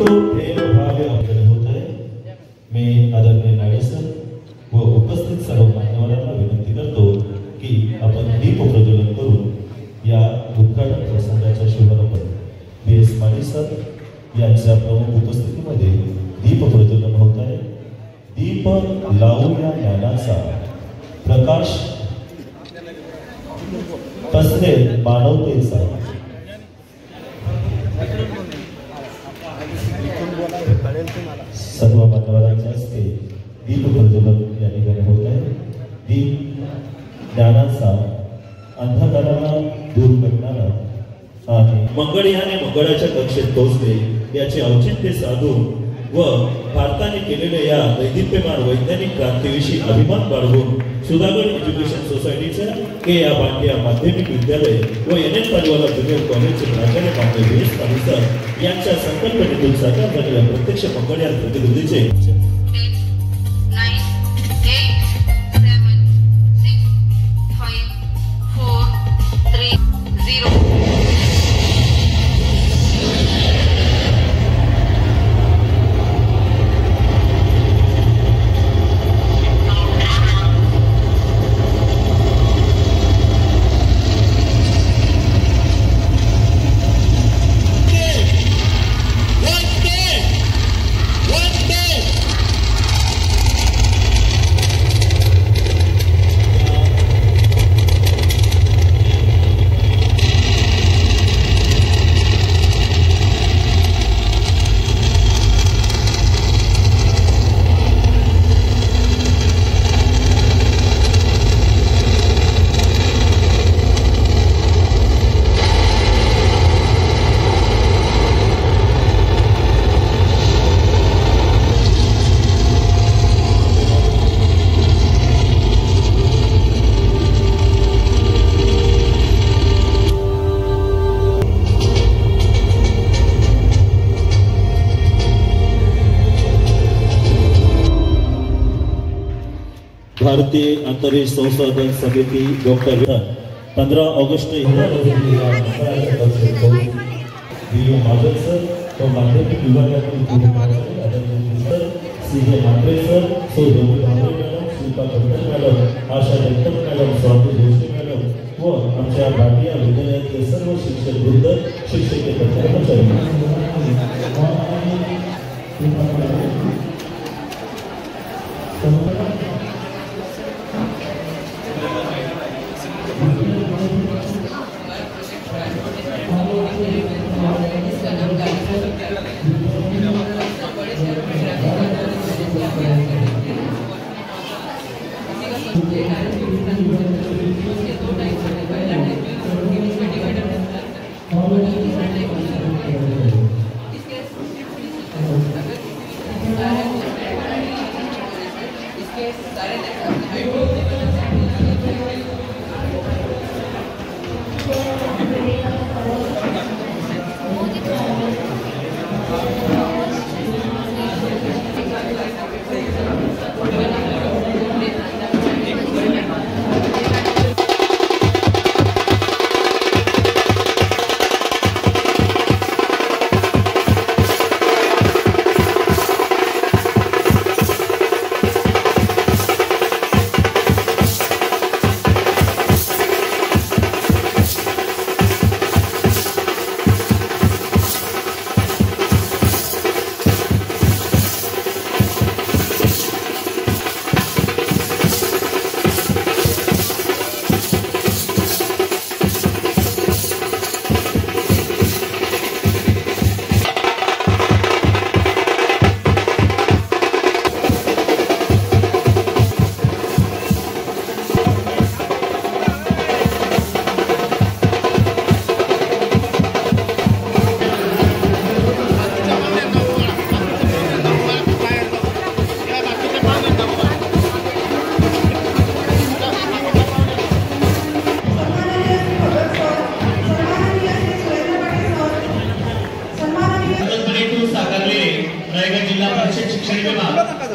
तो प्रेम भाव आपल्याला होत आहे। मी आदरणीय नाडे सर व उपस्थित सर्व मान्यवरांना विनंती करतो की आपण दीप प्रज्वलन करून या उद्घाटन प्रसंगाचा शुभारंभ BS माडी सर यांच्या प्रमुख उपस्थितीमध्ये दीप प्रज्वलन होत आहे। दीप लावूया ज्ञानाचा प्रकाश पसरे मानवतेचा। सर्व मान्यवरांच्या हस्ते दीप प्रज्वलन या ठिकाणी होत आहे। दीप ज्ञानाचा अंधकाराला दूर करणारा आणि मंगळ याने मंगळाच्या कक्षेत पोहोचले याचे औचित्य साधून व भारताने केलेल्या या दैदिप्यमान वैज्ञानिक क्रांतीविषयी अभिमान बाळगून सुधागड एज्युकेशन सोसायटीच्या KA भाटिया माध्यमिक विद्यालय व NN पालीवाला ज्युनियर कॉलेजचे प्राचार्य मान्य BS पाटील सर यांच्या संकल्पनेतून साकार झालेल्या प्रत्यक्ष मंगळयान प्रतिनिधीचे 10, 9, 8, 7, 6, 5, 4, 3, 0 भारतीय अंतरिक्ष संशोधन समिति डॉक्टर 15 ऑगस्ट माधव सर तो माध्यमिक विभागातील CJ मात्रे सर मॅडम शिल्पा खंडर मॅडम आशा जगताप मॅडम स्वाती जोशी मॅडम व आमच्या भाटिया विद्यालयातील सर्व शिक्षक वृंद शिक्षकेतर कर्मचारी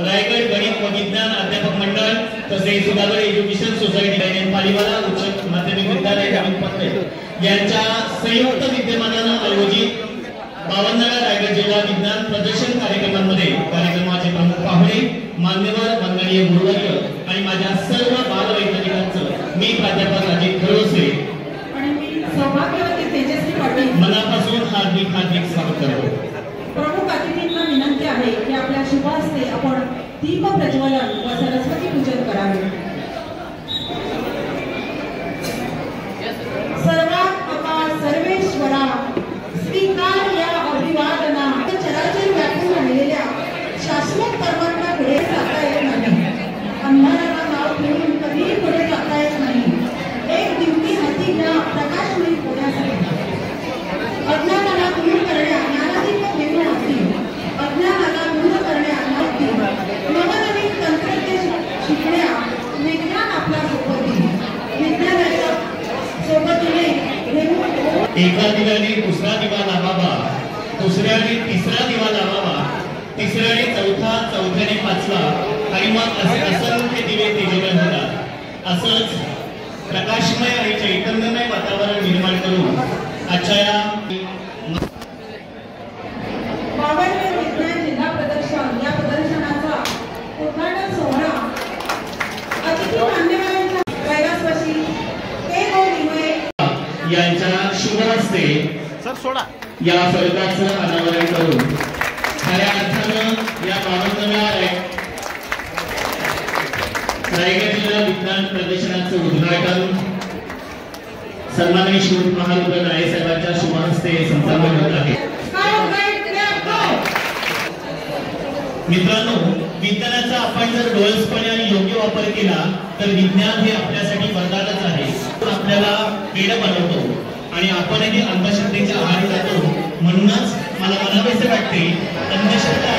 रायगड गणित व विज्ञान अध्यापक मंडळ तसेच Sudhagad education society NN Paliwala उच्च माध्यमिक विद्यालय यांच्या संयुक्त विद्यमानाने आयोजित 52व्या रायगड जिल्हा विज्ञान विनंती आहे की आपल्या शुभ हस्ते आपण दीप प्रज्वलन व सरस्वती पूजन करावे. सर्वात्मका सर्वेश्वरा स्वीकार या अभिवादना. चराचर व्यापून राहिलेल्या शाश्वत कर्मांना पुढे जाता येत नाही. अंधाराला नाव ठेवून कधीही पुढे जाता येत नाही. एक दिवशी हाती घ्या प्रकाशमयी होण्यासाठी. अज्ञानाला दूर करण्या ज्ञानाधिक घेऊन हाती. अज्ञानाला दूर करण्या हाती. नवनवीन तंत्रज्ञ शिकण्या विज्ञान आपल्या सोबती. विज्ञानाच्या सोबतीने एका दिव्याने दुसरा दिवा लावावा, दुसऱ्याने तिसरा दिवा लावावा, तिसऱ्याने चौथा, चौथ्याने पाचवा आणि मग असंख्य दिवे तेजोमय होतात. असंच प्रकाशमय आणि चैतन्यमय वातावरण निर्माण करून आजच्या या 52 विज्ञान जिल्हा प्रदर्शन या प्रदर्शनाचा उद्घाटन सोहळा अतिथी मान्यवरांच्या कैलासवासी यांच्या शुभ हस्ते या फलकाचं अनावरण करून खऱ्या अर्थानं या 52व्या रायगड जिल्हा विज्ञान प्रदर्शनाचं उद्घाटन सन्माननीय श्री महारुद्र राय साहेबांच्या शुभ हस्ते संपन्न होत आहे. मित्रांनो, विज्ञानाचा आपण जर डोळसपणे आणि योग्य वापर केला तर विज्ञान हे आपल्यासाठी वरदानच आहे. आपल्याला वेड बनवतो आणि आपणही अंधश्रद्धेच्या आहारी जातो. म्हणूनच मला म्हणावेसे वाटते, अंधश्रद्धा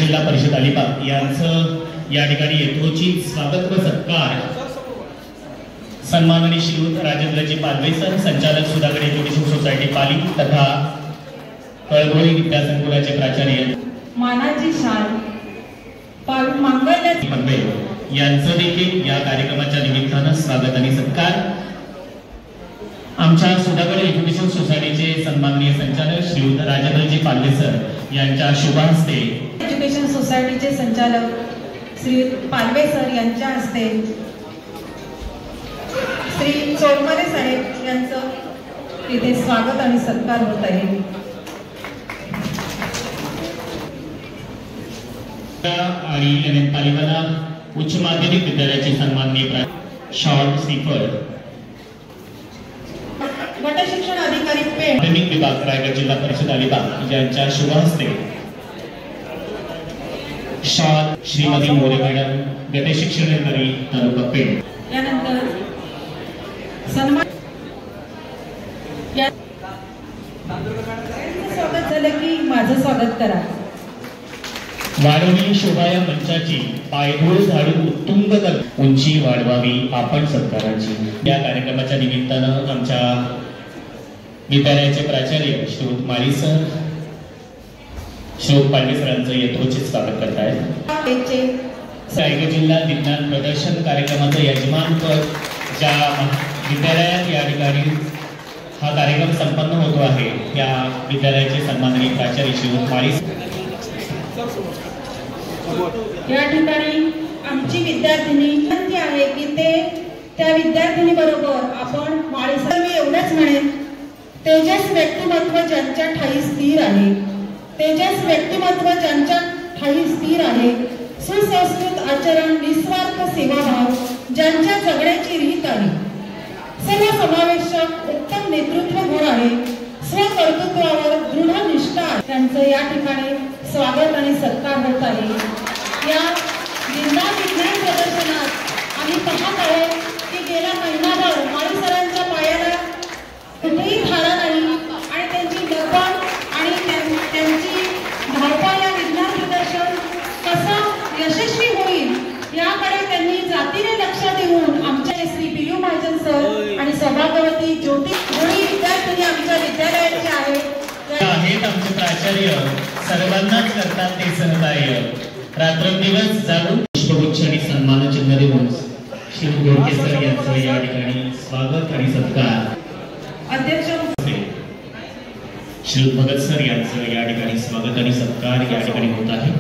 जिल्हा परिषद अलिबाग यांचं या ठिकाणी यथोचित स्वागत व सत्कार सन्माननीय श्रीयुत राजेंद्रजी पालवे सर, संचालक सुधागड एज्युकेशन सोसायटी पाली तथा कळघोळी विद्यासंकुलाचे प्राचार्य मानाची शाल मांगल्याची पनवेल यांचं देखील या कार्यक्रमाच्या निमित्तानं स्वागत आणि सत्कार आमच्या सुधागड एज्युकेशन सोसायटीचे सन्माननीय संचालक श्रीयुत राजेंद्रजी पालवे सर यांच्या शुभ हस्ते, एज्युकेशन सोसायटीचे संचालक श्री पालवे सर यांच्या हस्ते श्री चोरमरे साहेब यांचं तिथे स्वागत आणि सत्कार होत आहे. आणि एन तालिबाना उच्च माध्यमिक विद्यालयाचे सन्माननीय शॉर्ट सीफर गट शिक्षण अधिकारी पेण माध्यमिक विभाग रायगड जिल्हा परिषद अलिबाग यांच्या शुभ हस्ते शॉर्ट श्रीमती मोरे मॅडम, गट शिक्षण अधिकारी तालुका पेण. यानंतर सन्मान स्वागत झालं की माझं स्वागत करा. वाढवणी शोभा या मंचाची पायघोळ झाडून उत्तुंग कर, उंची वाढवावी आपण सत्काराची. या कार्यक्रमाच्या निमित्तानं आमच्या विद्यालयाचे प्राचार्य श्रीयुत माळी सर, श्रीयुत पालवे सरांचं यथोचित स्वागत करत आहेत. रायगड जिल्हा विज्ञान प्रदर्शन कार्यक्रमाचं यजमानपद ज्या विद्यालयात या ठिकाणी हा कार्यक्रम संपन्न होतो आहे या विद्यालयाचे सन्माननीय प्राचार्य श्रीयुत माळी. या ठिकाणी आमची विद्यार्थिनी विनंती आहे की ते त्या विद्यार्थिनी बरोबर आपण माळीसर मी एवढंच म्हणेन, तेजस व्यक्तिमत्व ज्यांच्या ठाई स्थिर आहे, तेजस व्यक्तिमत्व ज्यांच्या ठाई स्थिर आहे, सुसंस्कृत आचरण, निस्वार्थ सेवाभाव ज्यांच्या जगण्याची रीत आहे, सर्व समावेशक उत्तम नेतृत्व गुण आहे, स्वकर्तृत्वावर दृढ निष्ठा आहे, त्यांचं या ठिकाणी स्वागत आणि सत्कार होत आहे. या जिल्हा विज्ञान प्रदर्शनात आम्ही पाहत आहोत की गेल्या महिनाभर माळी सरांच्या पायाला कुठेही थारा नाही आणि त्यांची दडपण आणि त्यांची धावपळ या विज्ञान प्रदर्शन कसं यशस्वी होईल याकडे त्यांनी जातीने लक्ष देऊन आमच्या श्री पी.यू. महाजन सर आणि सभागवती ज्योती दोन्ही विद्यार्थिनी आमच्या विद्यालयाचे आहेत. आमचे प्राचार्य सर्वांनाच करतात ते सहकार्य. रात्रंदिवस जागून पुष्पगुच्छ आणि सन्मानचिन्ह देऊन श्री गोडके सर यांचं या ठिकाणी स्वागत आणि सत्कार. अध्यक्ष श्री भगत सर यांचं या ठिकाणी स्वागत आणि सत्कार या ठिकाणी होत आहे.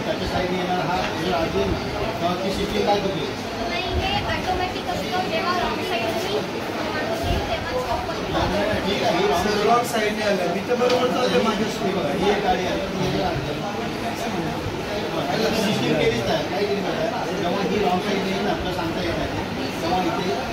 त्याच्या साईडने येणार हा अजून ती सिस्टीम काय करते ऑटोमॅटिक असतं जेव्हा रॉंग साईडनी माणूस येईल तेव्हाच open होतं. ठीक आहे रॉंग साईडने आलं मी तर बरोबर चालते माझ्या स्कूल बघा ही एक गाडी आहे सिस्टीम केलीच नाही काय केली नाही जेव्हा ही रॉंग साईडने येईल आपल्याला सांगता येत नाही तेव्हा इथे